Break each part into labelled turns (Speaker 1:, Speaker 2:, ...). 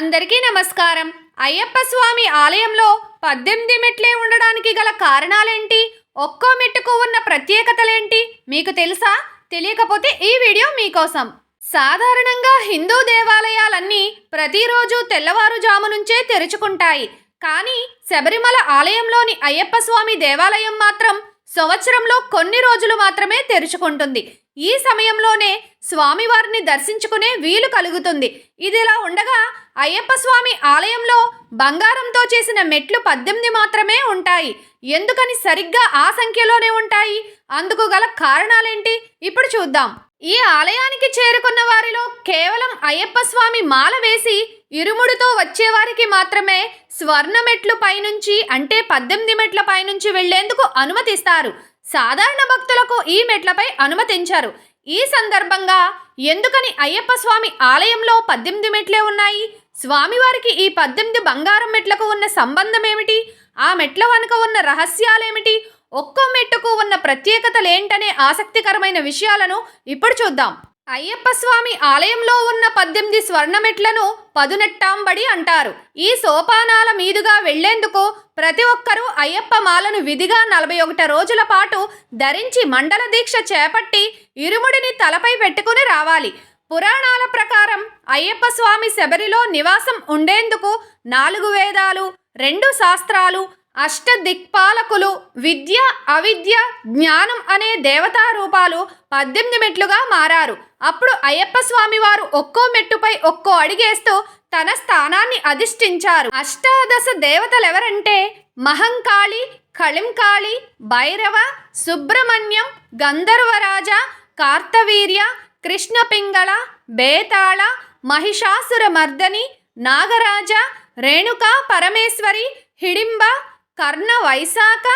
Speaker 1: అందరికీ నమస్కారం. అయ్యప్ప స్వామి ఆలయంలో 18 మెట్లే ఉండడానికి గల కారణాలేంటి? ఒక్కో మెట్టుకు ఉన్న ప్రత్యేకతలేంటి? మీకు తెలుసా? తెలియకపోతే ఈ వీడియో మీకోసం. సాధారణంగా హిందూ దేవాలయాలన్నీ ప్రతిరోజు తెల్లవారుజాము నుంచే తెరుచుకుంటాయి. కానీ శబరిమల ఆలయంలోని అయ్యప్ప స్వామి దేవాలయం మాత్రం సంవత్సరంలో కొన్ని రోజులు మాత్రమే తెరుచుకుంటుంది. ఈ సమయంలోనే స్వామివారిని దర్శించుకునే వీలు కలుగుతుంది. ఇదిలా ఉండగా అయ్యప్ప స్వామి ఆలయంలో బంగారంతో చేసిన మెట్లు 18 మాత్రమే ఉంటాయి. ఎందుకని సరిగ్గా ఆ సంఖ్యలోనే ఉంటాయి? అందుకు గల కారణాలేంటి? ఇప్పుడు చూద్దాం. ఈ ఆలయానికి చేరుకున్న వారిలో కేవలం అయ్యప్ప స్వామి మాల వేసి ఇరుముడితో వచ్చేవారికి మాత్రమే స్వర్ణ మెట్లు పైనుంచి అంటే 18 మెట్ల పైనుంచి వెళ్లేందుకు అనుమతిస్తారు. సాధారణ భక్తులకు ఈ మెట్లపై అనుమతించారు. ఈ సందర్భంగా ఎందుకని అయ్యప్ప స్వామి ఆలయంలో 18 మెట్లే ఉన్నాయి? స్వామివారికి ఈ 18 బంగారం మెట్లకు ఉన్న సంబంధం ఏమిటి? ఆ మెట్ల వెనుక ఉన్న రహస్యాలేమిటి? ఒక్కో మెట్టుకు ఉన్న ప్రత్యేకతలేంటనే ఆసక్తికరమైన విషయాలను ఇప్పుడు చూద్దాం. అయ్యప్ప స్వామి ఆలయంలో ఉన్న 18 స్వర్ణ మెట్లను పదునెట్టాంబడి అంటారు. ఈ సోపానాల మీదుగా వెళ్లేందుకు ప్రతి ఒక్కరూ అయ్యప్ప మాలను విధిగా 41 రోజుల పాటు ధరించి మండల దీక్ష చేపట్టి ఇరుముడిని తలపై పెట్టుకుని రావాలి. పురాణాల ప్రకారం అయ్యప్ప స్వామి శబరిలో నివాసం ఉండేందుకు 4 వేదాలు, 2 శాస్త్రాలు, 8 దిక్పాలకులు, విద్య, అవిద్య, జ్ఞానం అనే దేవతా రూపాలు 18 మెట్లుగా మారారు. అప్పుడు అయ్యప్ప స్వామి వారు ఒక్కో మెట్టుపై ఒక్కో అడిగేస్తూ తన స్థానాన్ని అధిష్ఠించారు. అష్టాదశ దేవతలెవరంటే మహంకాళి, కళింకాళి, భైరవ, సుబ్రహ్మణ్యం, గంధర్వరాజ, కార్తవీర్య, కృష్ణపింగళ, బేతాళ, మహిషాసుర మర్దని, నాగరాజ, రేణుకా పరమేశ్వరి, హిడింబ, కర్ణ వైశాఖ,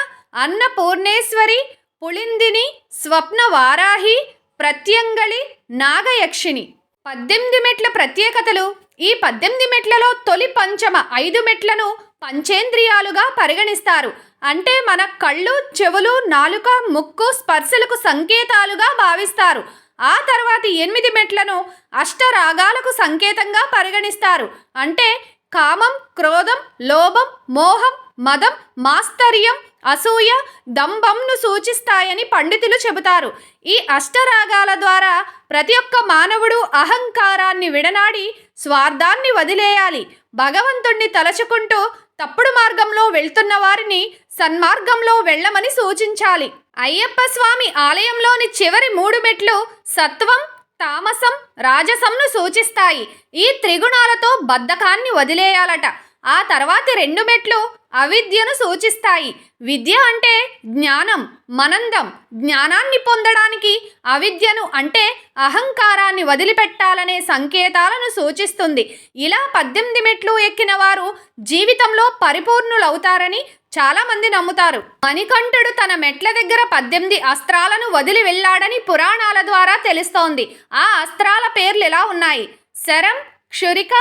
Speaker 1: అన్నపూర్ణేశ్వరి, పుళిందిని, స్వప్న వారాహి, ప్రత్యంగళి, నాగయక్షిణి. 18 మెట్ల ప్రత్యేకతలు. ఈ 18 మెట్లలో తొలి పంచమ 5 మెట్లను పంచేంద్రియాలుగా పరిగణిస్తారు. అంటే మన కళ్ళు, చెవులు, నాలుక, ముక్కు, స్పర్శలకు సంకేతాలుగా భావిస్తారు. ఆ తర్వాతి 8 మెట్లను అష్టరాగాలకు సంకేతంగా పరిగణిస్తారు. అంటే కామం, క్రోధం, లోభం, మోహం, మదం, మాస్తర్యం, అసూయ, దంభంను సూచిస్తాయని పండితులు చెబుతారు. ఈ అష్టరాగాల ద్వారా ప్రతి ఒక్క మానవుడు అహంకారాన్ని విడనాడి స్వార్థాన్ని వదిలేయాలి. భగవంతుణ్ణి తలచుకుంటూ తప్పుడు మార్గంలో వెళ్తున్న వారిని సన్మార్గంలో వెళ్ళమని సూచించాలి. అయ్యప్ప స్వామి ఆలయంలోని చివరి 3 మెట్లు సత్వం, తామసం, రాజసంను సూచిస్తాయి. ఈ త్రిగుణాలతో బద్ధకాన్ని వదిలేయాలట. ఆ తర్వాతి 2 మెట్లు అవిద్యను సూచిస్తాయి. విద్య అంటే జ్ఞానం, మనందం. జ్ఞానాన్ని పొందడానికి అవిద్యను అంటే అహంకారాన్ని వదిలిపెట్టాలనే సంకేతాలను సూచిస్తుంది. ఇలా 18 మెట్లు ఎక్కిన వారు జీవితంలో పరిపూర్ణులవుతారని చాలామంది నమ్ముతారు. మణికంఠుడు తన మెట్ల దగ్గర 18 అస్త్రాలను వదిలి వెళ్ళాడని పురాణాల ద్వారా తెలుస్తోంది. ఆ అస్త్రాల పేర్లు ఎలా ఉన్నాయి? శరం, క్షురిక,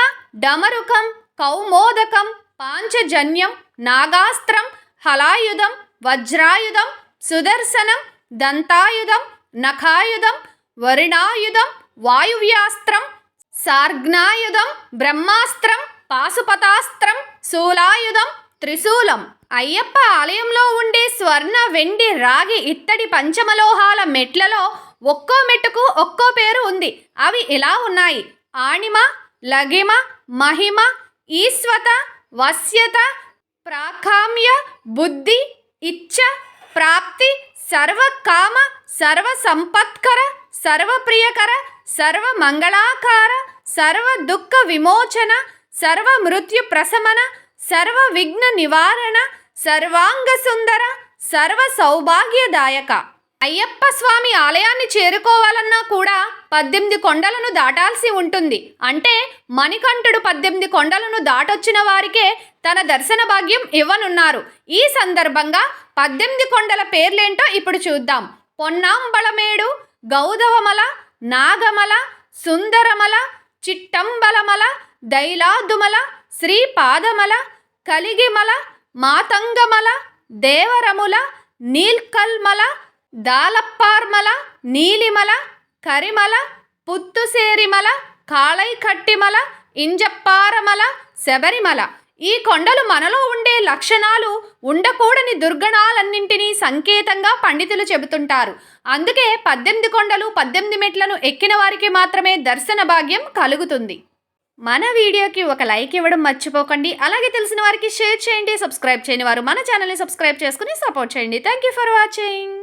Speaker 1: డమరుకం, కౌమోదకం, పాంచజన్యం, నాగాస్త్రం, హలాయుధం, వజ్రాయుధం, సుదర్శనం, దంతాయుధం, నఖాయుధం, వరుణాయుధం, వాయువ్యాస్త్రం, సార్గ్నాయుధం, బ్రహ్మాస్త్రం, పాశుపతాస్త్రం, శూలాయుధం, త్రిశూలం. అయ్యప్ప ఆలయంలో ఉండే స్వర్ణ, వెండి, రాగి, ఇత్తడి పంచమలోహాల మెట్లలో ఒక్కో మెట్టుకు ఒక్కో పేరు ఉంది. అవి ఇలా ఉన్నాయి: ఆణిమ, లగిమ, మహిమ, ఈశ్వత, వశ్యత, ప్రాకామ్య, బుద్ధి, ఇచ్ఛ, ప్రాప్తి, సర్వకామ, సర్వ సంపత్కర, సర్వప్రియకర, సర్వ మంగళాకార, సర్వ దుఃఖ విమోచన, సర్వ మృత్యు ప్రశమన, సర్వ విఘ్న నివారణ, సర్వాంగ సుందర, సర్వ సౌభాగ్యదాయక. అయ్యప్ప స్వామి ఆలయాన్ని చేరుకోవాలన్నా కూడా 18 కొండలను దాటాల్సి ఉంటుంది. అంటే మణికంఠుడు 18 కొండలను దాటొచ్చిన వారికే తన దర్శన భాగ్యం ఇవ్వనున్నారు. ఈ సందర్భంగా 18 కొండల పేర్లేంటో ఇప్పుడు చూద్దాం. పొన్నాంబళమేడు, గౌదవమల, నాగమల, సుందరమల, చిట్టంబలమల, దైలాదుమల, శ్రీపాదమల, కలిగిమల, మాతంగమల, దేవరముల, నీల్కల్మల, దాలప్పార్మల, నీలిమల, కరిమల, పుత్తుసేరిమల, కాళైకట్టిమల, ఇంజప్పారమల, శబరిమల. ఈ కొండలు మనలో ఉండే లక్షణాలు, ఉండకూడని దుర్గుణాలన్నింటినీ సంకేతంగా పండితులు చెబుతుంటారు. అందుకే 18 కొండలు 18 మెట్లను ఎక్కిన వారికి మాత్రమే దర్శన భాగ్యం కలుగుతుంది. మన వీడియోకి ఒక లైక్ ఇవ్వడం మర్చిపోకండి. అలాగే తెలిసిన వారికి షేర్ చేయండి. సబ్స్క్రైబ్ చేయని వారు మన ఛానల్ని సబ్స్క్రైబ్ చేసుకుని సపోర్ట్ చేయండి. Thank you for watching.